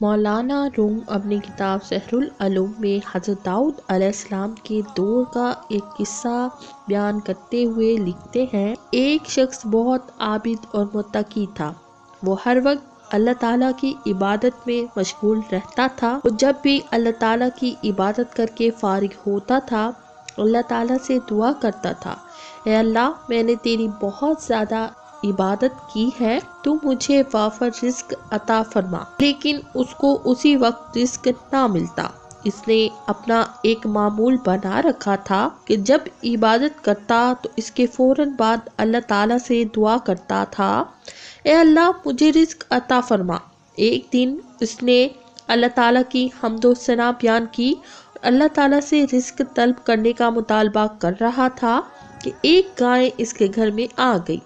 مولانا روم اپنی کتاب سحر العلوم میں حضرت داؤد علیہ السلام کے دور کا ایک قصہ بیان کرتے ہوئے لکھتے ہیں، ایک شخص بہت عابد اور متقی تھا۔ وہ ہر وقت اللہ تعالیٰ کی عبادت میں مشغول رہتا تھا۔ وہ جب بھی اللہ تعالیٰ کی عبادت کر کے فارغ ہوتا تھا، اللہ تعالیٰ سے دعا کرتا تھا، اے اللہ، میں نے تیری بہت زیادہ عبادت کی ہے، تو مجھے وافر رزق عطا فرما۔ لیکن اس کو اسی وقت رزق نہ ملتا۔ اس نے اپنا ایک معمول بنا رکھا تھا کہ جب عبادت کرتا تو اس کے فوراً بعد اللہ تعالیٰ سے دعا کرتا تھا، اے اللہ، مجھے رزق عطا فرما۔ ایک دن اس نے اللہ تعالیٰ کی حمد و ثنا بیان کی اور اللہ تعالیٰ سے رزق طلب کرنے کا مطالبہ کر رہا تھا کہ ایک گائے اس کے گھر میں آ گئی۔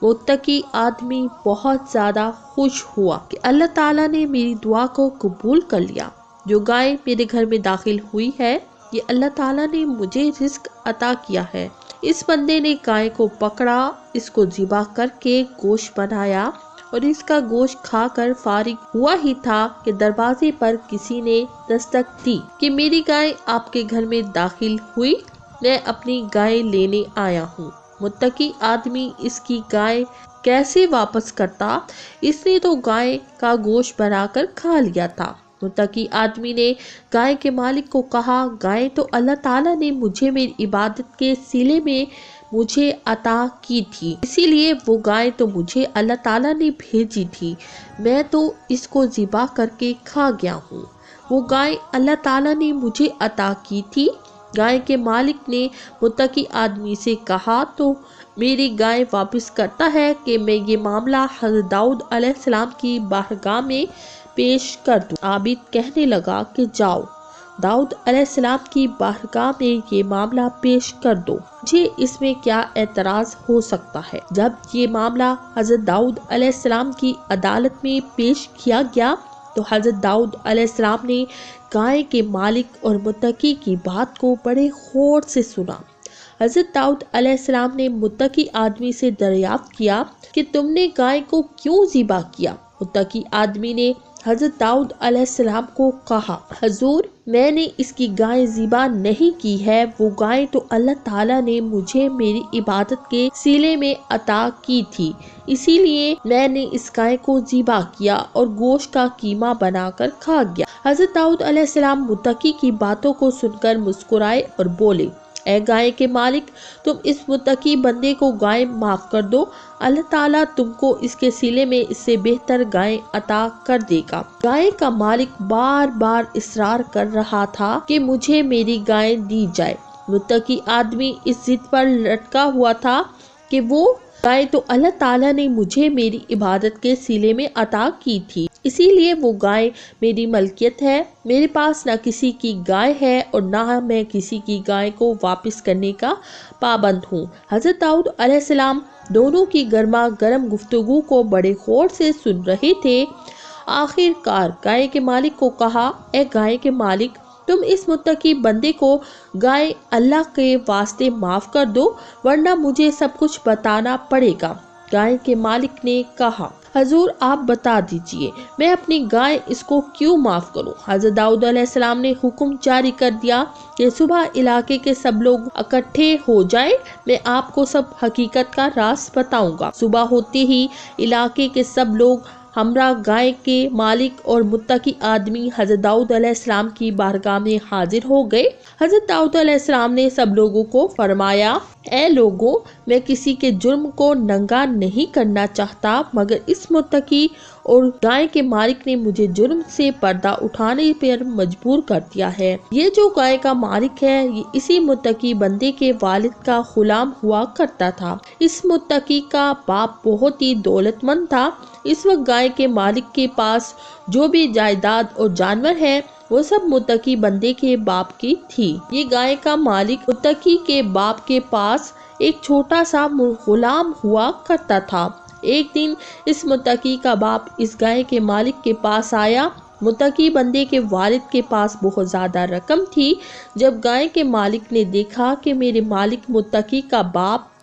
متقی آدمی بہت زیادہ خوش ہوا کہ اللہ تعالیٰ نے میری دعا کو قبول کر لیا۔ جو گائے میرے گھر میں داخل ہوئی ہے، یہ اللہ تعالیٰ نے مجھے رزق عطا کیا ہے۔ اس بندے نے گائے کو پکڑا، اس کو ذبح کر کے گوشت بنایا اور اس کا گوشت کھا کر فارغ ہوا ہی تھا کہ دروازے پر کسی نے دستک دی کہ میری گائے آپ کے گھر میں داخل ہوئی، میں اپنی گائے لینے آیا ہوں۔ متقی آدمی اس کی گائے کیسے واپس کرتا؟ اس نے تو گائے کا گوشت بنا کر کھا لیا تھا۔ متقی آدمی نے گائے کے مالک کو کہا، گائے تو اللہ تعالیٰ نے مجھے میری عبادت کے صلے میں مجھے عطا کی تھی، اسی لیے وہ گائے تو مجھے اللہ تعالیٰ نے بھیجی تھی، میں تو اس کو ذبح کر کے کھا گیا ہوں۔ وہ گائے اللہ تعالیٰ نے مجھے عطا کی تھی۔ گائے کے مالک نے متقی آدمی سے کہا، تو میری گائے واپس کرتا ہے کہ میں یہ معاملہ حضرت داؤد علیہ السلام کی بارگاہ میں پیش کر دوں۔ عابد کہنے لگا کہ جاؤ، داؤد علیہ السلام کی بارگاہ میں یہ معاملہ پیش کر دو، مجھے اس میں کیا اعتراض ہو سکتا ہے۔ جب یہ معاملہ حضرت داؤد علیہ السلام کی عدالت میں پیش کیا گیا تو حضرت داؤد علیہ السلام نے گائے کے مالک اور متقی کی بات کو بڑے غور سے سنا۔ حضرت داؤد علیہ السلام نے متقی آدمی سے دریافت کیا کہ تم نے گائے کو کیوں ذبح کیا؟ متقی آدمی نے حضرت داؤد علیہ السلام کو کہا، حضور، میں نے اس کی گائے ذبح نہیں کی ہے، وہ گائے تو اللہ تعالیٰ نے مجھے میری عبادت کے صلے میں عطا کی تھی، اسی لیے میں نے اس گائے کو ذبح کیا اور گوشت کا قیمہ بنا کر کھا گیا۔ حضرت داؤد علیہ السلام متقی کی باتوں کو سن کر مسکرائے اور بولے، اے گائے کے مالک، تم اس متقی بندے کو گائے معاف کر دو، اللہ تعالیٰ تم کو اس کے صلے میں اس سے بہتر گائے عطا کر دے گا۔ گائے کا مالک بار بار اصرار کر رہا تھا کہ مجھے میری گائے دی جائے۔ متقی آدمی اس ضد پر لٹکا ہوا تھا کہ وہ گائے تو اللہ تعالیٰ نے مجھے میری عبادت کے صلے میں عطا کی تھی، اسی لیے وہ گائے میری ملکیت ہے، میرے پاس نہ کسی کی گائے ہے اور نہ میں کسی کی گائے کو واپس کرنے کا پابند ہوں۔ حضرت داؤد علیہ السلام دونوں کی گرما گرم گفتگو کو بڑے غور سے سن رہے تھے۔ آخر کار گائے کے مالک کو کہا، اے گائے کے مالک، تم اس متقی بندے کو گائے اللہ کے واسطے معاف کر دو، ورنہ مجھے سب کچھ بتانا پڑے گا۔ گائے کے مالک نے کہا، حضور، آپ بتا دیجئے، میں اپنی گائے اس کو کیوں معاف کروں؟ حضرت داؤد علیہ السلام نے حکم جاری کر دیا کہ صبح علاقے کے سب لوگ اکٹھے ہو جائیں، میں آپ کو سب حقیقت کا راز بتاؤں گا۔ صبح ہوتے ہی علاقے کے سب لوگ ہمراہ گائے کے مالک اور متقی آدمی حضرت داؤد علیہ السلام کی بارگاہ میں حاضر ہو گئے۔ حضرت داؤد علیہ السلام نے سب لوگوں کو فرمایا، اے لوگوں، میں کسی کے جرم کو ننگا نہیں کرنا چاہتا، مگر اس متقی اور گائے کے مالک نے مجھے جرم سے پردہ اٹھانے پر مجبور کر دیا ہے۔ یہ جو گائے کا مالک ہے، یہ اسی متقی بندے کے والد کا غلام ہوا کرتا تھا۔ اس متقی کا باپ بہت ہی دولت مند تھا۔ اس وقت گائے کے مالک کے پاس جو بھی جائیداد اور جانور ہے، وہ سب متقی بندے کے باپ کی تھی۔ یہ گائے کا مالک متقی کے باپ کے پاس ایک چھوٹا سا غلام ہوا کرتا تھا۔ ایک دن اس متقی کا باپ اس گائے کے مالک کے پاس آیا۔ متقی بندے کے والد کے پاس بہت زیادہ رقم تھی۔ جب گائے کے مالک نے دیکھا کہ میرے مالک متقی کا باپ